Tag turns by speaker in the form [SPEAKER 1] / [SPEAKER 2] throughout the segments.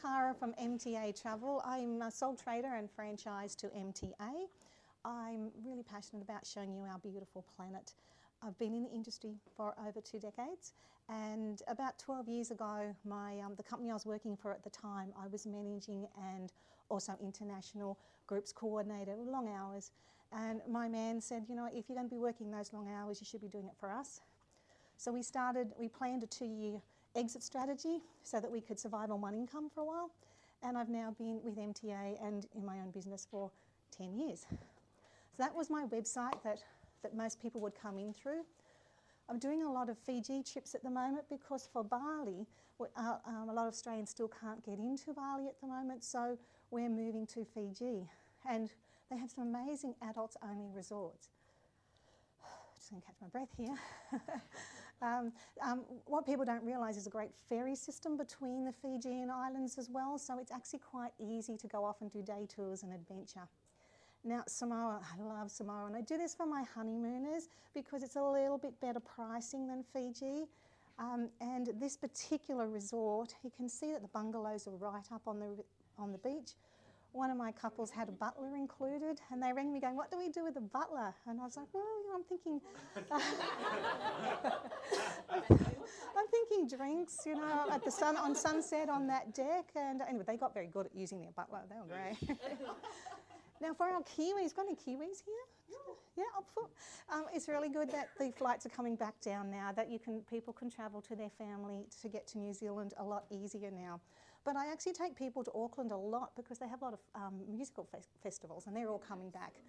[SPEAKER 1] Cara from MTA Travel. I'm a sole trader and franchise to MTA. I'm really passionate about showing you our beautiful planet. I've been in the industry for over 2 decades, and about 12 years ago, the company I was working for at the time, I was managing and also international groups coordinator, long hours. And my man said, you know, if you're going to be working those long hours, you should be doing it for us. So we planned a 2-year exit strategy so that we could survive on one income for a while. And I've now been with MTA and in my own business for 10 years. So that was my website that most people would come in through. I'm doing a lot of Fiji trips at the moment because for Bali, a lot of Australians still can't get into Bali at the moment, so we're moving to Fiji. And they have some amazing adults-only resorts. Just going to catch my breath here. What people don't realise is a great ferry system between the Fijian islands as well, so it's actually quite easy to go off and do day tours and adventure. Now, Samoa, I love Samoa, and I do this for my honeymooners because it's a little bit better pricing than Fiji. And this particular resort, you can see that the bungalows are right up on the beach. One of my couples had a butler included, and they rang me going, "What do we do with the butler?" And I was like, "Well, you know, I'm thinking drinks, you know, on sunset on that deck." And anyway, they got very good at using their butler. They were great. Now, for our Kiwis, got any Kiwis here? Yeah, up foot. It's really good that the flights are coming back down now, that people can travel to their family to get to New Zealand a lot easier now. But I actually take people to Auckland a lot because they have a lot of musical festivals, and they're all coming back.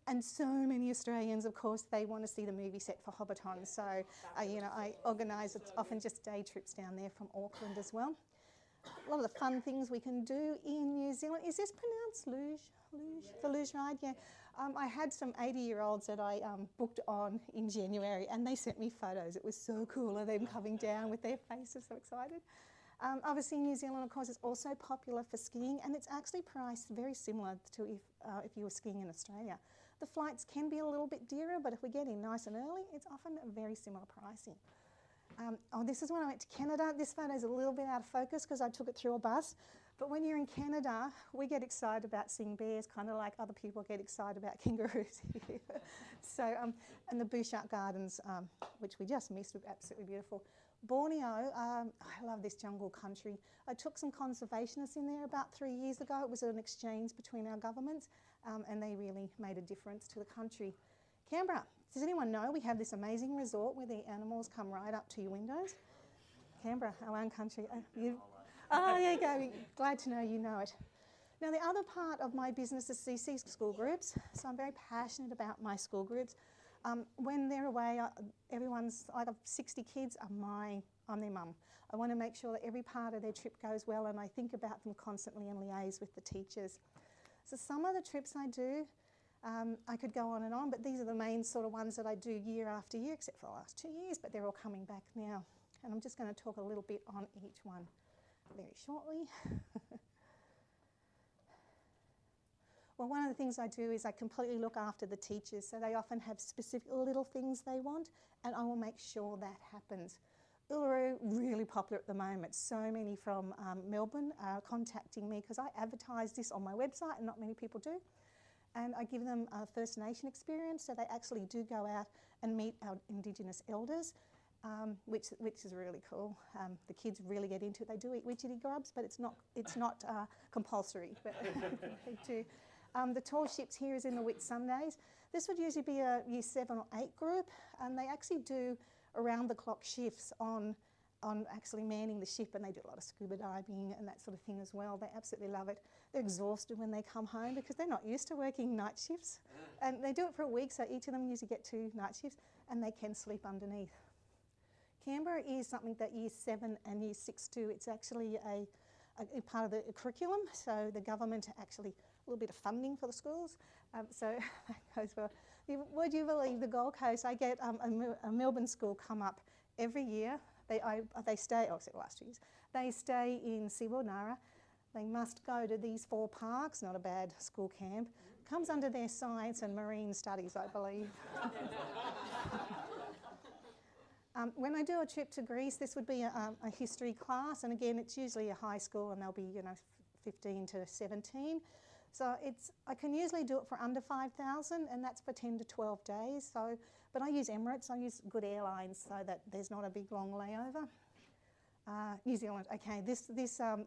[SPEAKER 1] And so many Australians, of course, they want to see the movie set for Hobbiton. So, you know, I organise often just day trips down there from Auckland as well. A lot of the fun things we can do in New Zealand. Is this pronounced luge? The luge ride, yeah. I had some 80-year-olds that I booked on in January, and they sent me photos. It was so cool of them coming down with their faces so excited. Obviously, New Zealand, of course, is also popular for skiing, and it's actually priced very similar to if you were skiing in Australia. The flights can be a little bit dearer, but if we get in nice and early, it's often a very similar pricing. This is when I went to Canada. This photo is a little bit out of focus because I took it through a bus. But when you're in Canada, we get excited about seeing bears, kind of like other people get excited about kangaroos here. So, and the Bouchard Gardens, which we just missed, were absolutely beautiful. Borneo, I love this jungle country. I took some conservationists in there about 3 years ago. It was an exchange between our governments, and they really made a difference to the country. Canberra, does anyone know we have this amazing resort where the animals come right up to your windows? Canberra, our own country. There you go. Glad to know you know it. Now, the other part of my business is CC school groups, so I'm very passionate about my school groups. When they're away, I have 60 kids, I'm their mum. I want to make sure that every part of their trip goes well, and I think about them constantly and liaise with the teachers. So some of the trips I do, I could go on, but these are the main sort of ones that I do year after year, except for the last 2 years, but they're all coming back now. And I'm just going to talk a little bit on each one very shortly. Well, one of the things I do is I completely look after the teachers, so they often have specific little things they want, and I will make sure that happens. Uluru, really popular at the moment. So many from Melbourne are contacting me because I advertise this on my website and not many people do. And I give them a First Nation experience, so they actually do go out and meet our Indigenous elders, which is really cool. The kids really get into it. They do eat widgety grubs, but it's not compulsory, but they do. The tall ships here is in the Whitsundays. This would usually be a year 7 or 8 group, and they actually do around-the-clock shifts on actually manning the ship, and they do a lot of scuba diving and that sort of thing as well. They absolutely love it. They're exhausted when they come home because they're not used to working night shifts, and they do it for a week, so each of them usually get 2 night shifts, and they can sleep underneath. Canberra is something that year 7 and year 6 do. It's actually a part of the curriculum, so the government actually a little bit of funding for the schools, so that goes well. Would you believe the Gold Coast? I get a Melbourne school come up every year. They stay, except the last 2 years, they stay in SeaWorld Nara. They must go to these 4 parks, not a bad school camp. Comes under their science and marine studies, I believe. When I do a trip to Greece, this would be a history class, and again, it's usually a high school, and they'll be 15 to 17. So I can usually do it for under 5,000, and that's for 10 to 12 days. So, but I use Emirates. I use good airlines so that there's not a big long layover. New Zealand. Okay, this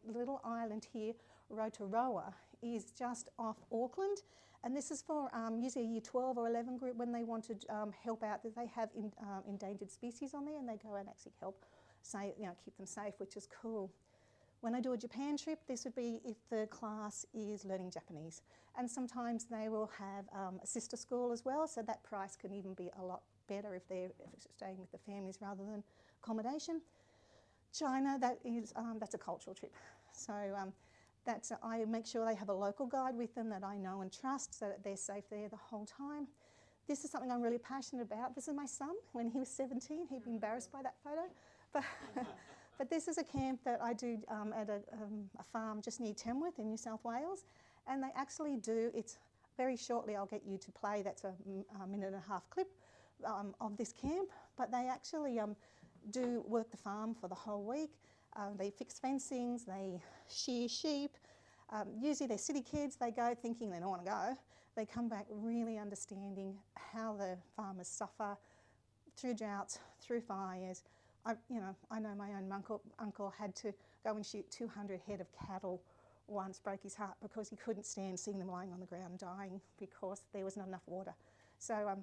[SPEAKER 1] little island here, Rotorua, is just off Auckland. And this is for usually a year 12 or 11 group when they want to help out. That they have endangered species on there, and they go and actually help, keep them safe, which is cool. When I do a Japan trip, this would be if the class is learning Japanese. And sometimes they will have a sister school as well, so that price can even be a lot better if they're staying with the families rather than accommodation. China, that's a cultural trip. So I make sure they have a local guide with them that I know and trust so that they're safe there the whole time. This is something I'm really passionate about. This is my son when he was 17. He'd be embarrassed by that photo. But this is a camp that I do at a farm just near Tamworth in New South Wales. And they actually do, it's very shortly I'll get you to play, that's a minute and a half clip of this camp. But they actually do work the farm for the whole week. They fix fencings, they shear sheep. Usually they're city kids, they go thinking they don't want to go. They come back really understanding how the farmers suffer through droughts, through fires. I know my own uncle had to go and shoot 200 head of cattle once, broke his heart because he couldn't stand seeing them lying on the ground dying because there was not enough water. So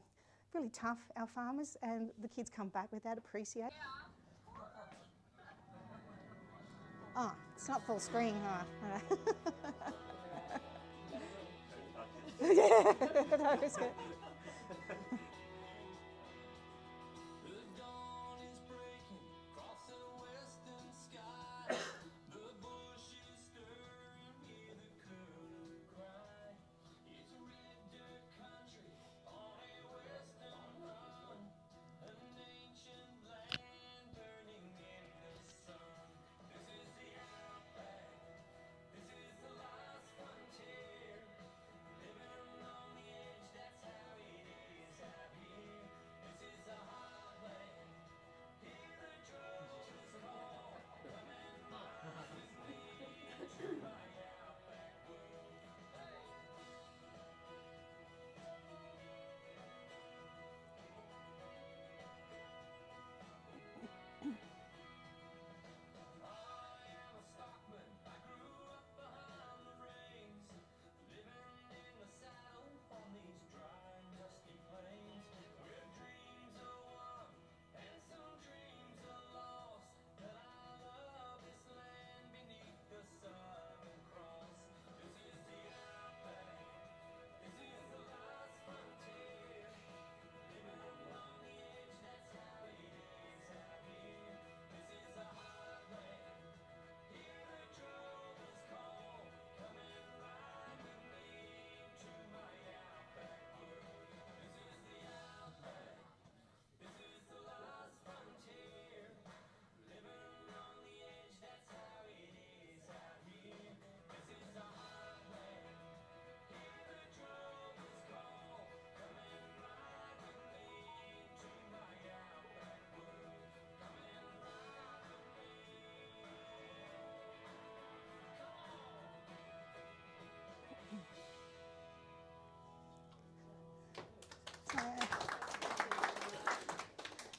[SPEAKER 1] really tough, our farmers, and the kids come back with that appreciation. Oh, it's not full screen, huh? Yeah, that was good.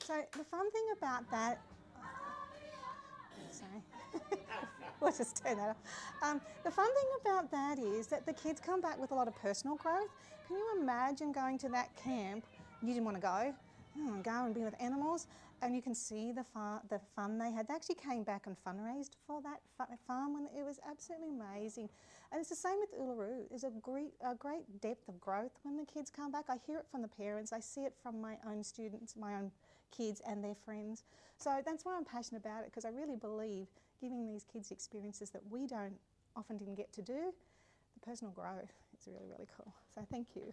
[SPEAKER 1] So the fun thing about that, sorry, we'll just turn that off. The fun thing about that is that the kids come back with a lot of personal growth. Can you imagine going to that camp? You didn't want to go. You want to go and be with animals, and you can see the fun they had. They actually came back and fundraised for that farm, and it was absolutely amazing. And it's the same with Uluru. There's a great depth of growth when the kids come back. I hear it from the parents. I see it from my own students, my own kids and their friends. So that's why I'm passionate about it, because I really believe giving these kids experiences that we often didn't get to do, the personal growth is really, really cool. So thank you.